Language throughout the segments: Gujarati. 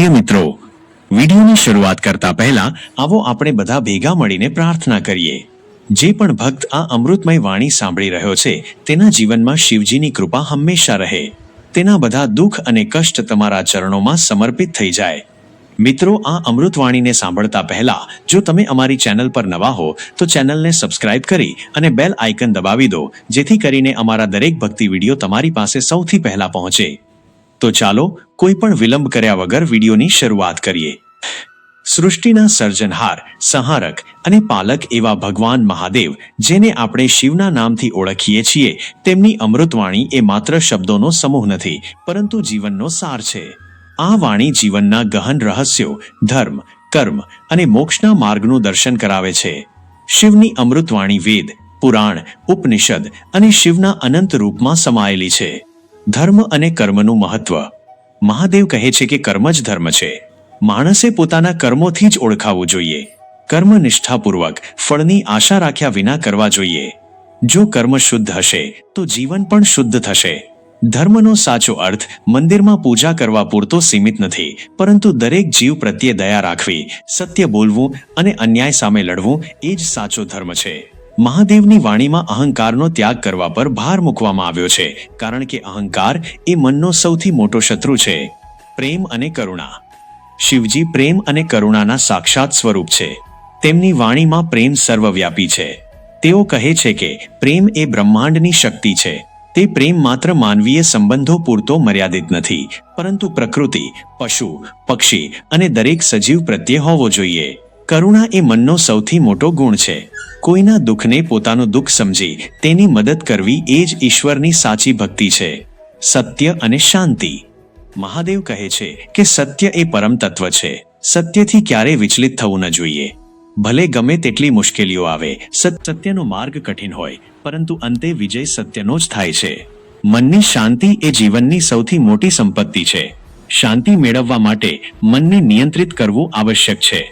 પ્રિય મિત્રો, વિડીયોની શરૂઆત કરતા પહેલા આવો આપણે બધા ભેગા મળીને પ્રાર્થના કરીએ। જે પણ ભક્ત આ અમૃતમય વાણી સાંભળી રહ્યો છે તેના જીવનમાં શિવજીની કૃપા હંમેશા રહે, તેના બધા દુઃખ અને કષ્ટ તમારા ચરણોમાં સમર્પિત થઈ જાય। મિત્રો, આ અમૃતવાણીને સાંભળતા પહેલા જો તમે અમારી ચેનલ પર નવા હો તો ચેનલને સબસ્ક્રાઇબ કરી અને બેલ આઇકન દબાવી દો, જેથી કરીને અમારા દરેક ભક્તિ વિડીયો તમારી પાસે સૌથી પહેલા પહોંચે। તો ચાલો કોઈ પણ વિલંબ કર્યા વગર વિડીયોની શરૂઆત કરીએ। સૃષ્ટિના સર્જનહાર, સંહારક અને પાલક એવા ભગવાન મહાદેવ, જેને આપણે શિવના નામથી ઓળખીએ છીએ, તેમની અમૃતવાણી એ માત્ર શબ્દોનો સમૂહ નથી, પરંતુ જીવનનો સાર છે। આ વાણી જીવનના ગહન રહસ્યો, ધર્મ, કર્મ અને મોક્ષના માર્ગનું દર્શન કરાવે છે। શિવની અમૃતવાણી વેદ, પુરાણ, ઉપનિષદ અને શિવના અનંત રૂપમાં સમાયેલી છે। ધર્મ અને કર્મનું મહત્વ। મહાદેવ કહે છે કે કર્મ જ ધર્મ છે। માણસે પોતાના કર્મોથી જ ઓળખાવું જોઈએ। કર્મ નિષ્ઠાપૂર્વક, ફળની આશા રાખ્યા વિના કરવા જોઈએ। જો કર્મ શુદ્ધ હશે તો જીવન પણ શુદ્ધ થશે। ધર્મનો સાચો અર્થ મંદિરમાં પૂજા કરવા પૂરતો સીમિત નથી, પરંતુ દરેક જીવ પ્રત્યે દયા રાખવી, સત્ય બોલવું અને અન્યાય સામે લડવું એ જ સાચો ધર્મ છે। મહાદેવની વાણીમાં અહંકારનો ત્યાગ કરવા પર ભાર મૂકવામાં આવ્યો છે, કારણ કે અહંકાર એ મનનો સૌથી મોટો શત્રુ છે। પ્રેમ અને કરુણા। શિવજી પ્રેમ અને કરુણાના સાક્ષાત સ્વરૂપ છે। તેમની વાણીમાં પ્રેમ સર્વવ્યાપી છે। તેઓ કહે છે કે પ્રેમ એ બ્રહ્માંડની શક્તિ છે। તે પ્રેમ માત્ર માનવીય સંબંધો પૂરતો મર્યાદિત નથી, પરંતુ પ્રકૃતિ, પશુ, પક્ષી અને દરેક સજીવ પ્રત્યે હોવો જોઈએ। કરુણા એ મનનો સૌથી મોટો ગુણ છે। કોઈના દુઃખને પોતાનું દુઃખ સમજી તેની મદદ કરવી એ જ ઈશ્વરની સાચી ભક્તિ છે। સત્ય અને શાંતિ। મહાદેવ કહે છે કે સત્ય એ પરમ તત્વ છે। સત્યથી ક્યારેય વિચલિત થવું ન જોઈએ। ભલે ગમે તેટલી મુશ્કેલીઓ આવે, સત્યનો માર્ગ કઠિન હોય, પરંતુ અંતે વિજય સત્યનો જ થાય છે। મનની શાંતિ એ જીવનની સૌથી મોટી સંપત્તિ છે। શાંતિ મેળવવા માટે મનને નિયંત્રિત કરવું આવશ્યક છે।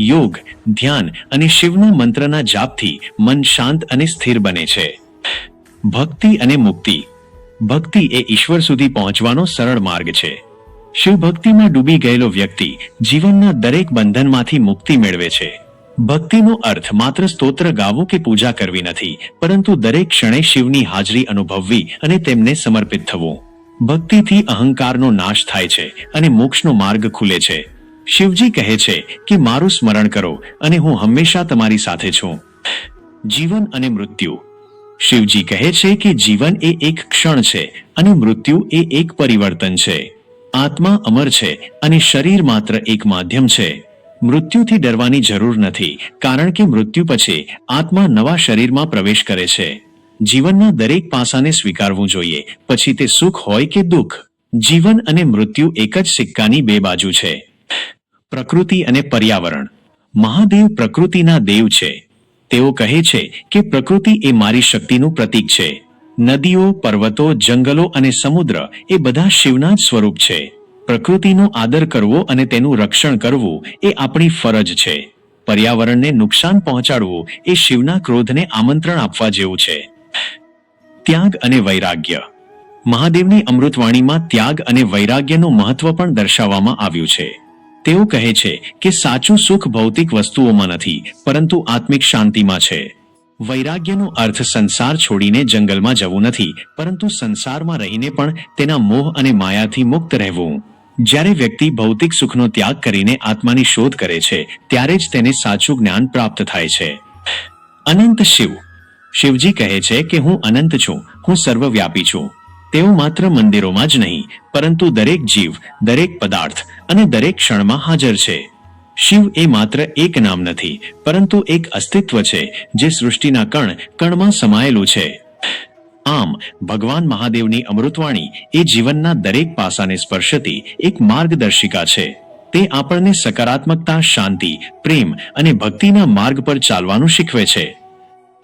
યોગ, ધ્યાન અને શિવના મંત્રના જાપથી મન શાંત અને સ્થિર બને છે। ભક્તિ અને મુક્તિ। ભક્તિ એ ઈશ્વર સુધી પહોંચવાનો સરળ માર્ગ છે। શિવ ભક્તિમાં ડૂબી ગયેલો વ્યક્તિ જીવનના દરેક બંધનમાંથી મુક્તિ મેળવે છે। ભક્તિનો અર્થ માત્ર સ્તોત્ર ગાવું કે પૂજા કરવી નથી, પરંતુ દરેક ક્ષણે શિવની હાજરી અનુભવવી અને તેમને સમર્પિત થવું। ભક્તિથી અહંકારનો નાશ થાય છે અને મોક્ષનો માર્ગ ખુલે છે। શિવજી કહે છે કે મારું સ્મરણ કરો અને હું હંમેશા તમારી સાથે છું। જીવન અને મૃત્યુ। શિવજી કહે છે કે જીવન એ એક ક્ષણ છે અને મૃત્યુ એ એક પરિવર્તન છે। આત્મા અમર છે અને શરીર માત્ર એક માધ્યમ છે। મૃત્યુથી ડરવાની જરૂર નથી, કારણ કે મૃત્યુ પછી આત્મા નવા શરીરમાં પ્રવેશ કરે છે। જીવનના દરેક પાસાને સ્વીકારવું જોઈએ, પછી તે સુખ હોય કે દુઃખ। જીવન અને મૃત્યુ એક જ સિક્કાની બે બાજુ છે। પ્રકૃતિ અને પર્યાવરણ। મહાદેવ પ્રકૃતિના દેવ છે। તેઓ કહે છે કે પ્રકૃતિ એ મારી શક્તિનું પ્રતીક છે। નદીઓ, પર્વતો, જંગલો અને સમુદ્ર એ બધા શિવના જ સ્વરૂપ છે। પ્રકૃતિનો આદર કરવો અને તેનું રક્ષણ કરવું એ આપણી ફરજ છે। પર્યાવરણને નુકસાન પહોંચાડવું એ શિવના ક્રોધને આમંત્રણ આપવા જેવું છે। ત્યાગ અને વૈરાગ્ય। મહાદેવની અમૃતવાણીમાં ત્યાગ અને વૈરાગ્યનું મહત્વ પણ દર્શાવવામાં આવ્યું છે। તેઓ કહે છે કે સાચું સુખ ભૌતિક વસ્તુઓમાં નથી, પરંતુ આત્મિક શાંતિમાં છે। વૈરાગ્યનો અર્થ સંસાર છોડીને જંગલમાં જવું નથી, પરંતુ સંસારમાં રહીને પણ તેના મોહ અને માયાથી મુક્ત રહેવું। જ્યારે વ્યક્તિ ભૌતિક સુખનો ત્યાગ કરીને આત્માની શોધ કરે છે, ત્યારે જ તેને સાચું જ્ઞાન પ્રાપ્ત થાય છે। અનંત શિવ। શિવજી કહે છે કે હું અનંત છું, હું સર્વવ્યાપી છું। તેઓ માત્ર મંદિરોમાં જ નહીં, પરંતુ દરેક જીવ, દરેક પદાર્થ અને દરેક ક્ષણમાં હાજર છે। શિવ એ માત્ર એક નામ નથી, પરંતુ એક અસ્તિત્વ છે જે સૃષ્ટિના કણ કણમાં સમાયેલું છે। આમ ભગવાન મહાદેવની અમૃતવાણી એ જીવનના દરેક પાસાને સ્પર્શતી એક માર્ગદર્શિકા છે। તે આપણને સકારાત્મકતા, શાંતિ, પ્રેમ અને ભક્તિના માર્ગ પર ચાલવાનું શીખવે છે।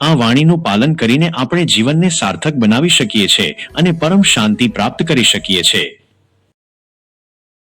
આ વાણીનું પાલન કરીને આપણે જીવનને સાર્થક બનાવી શકીએ છીએ અને પરમ શાંતિ પ્રાપ્ત કરી શકીએ છીએ।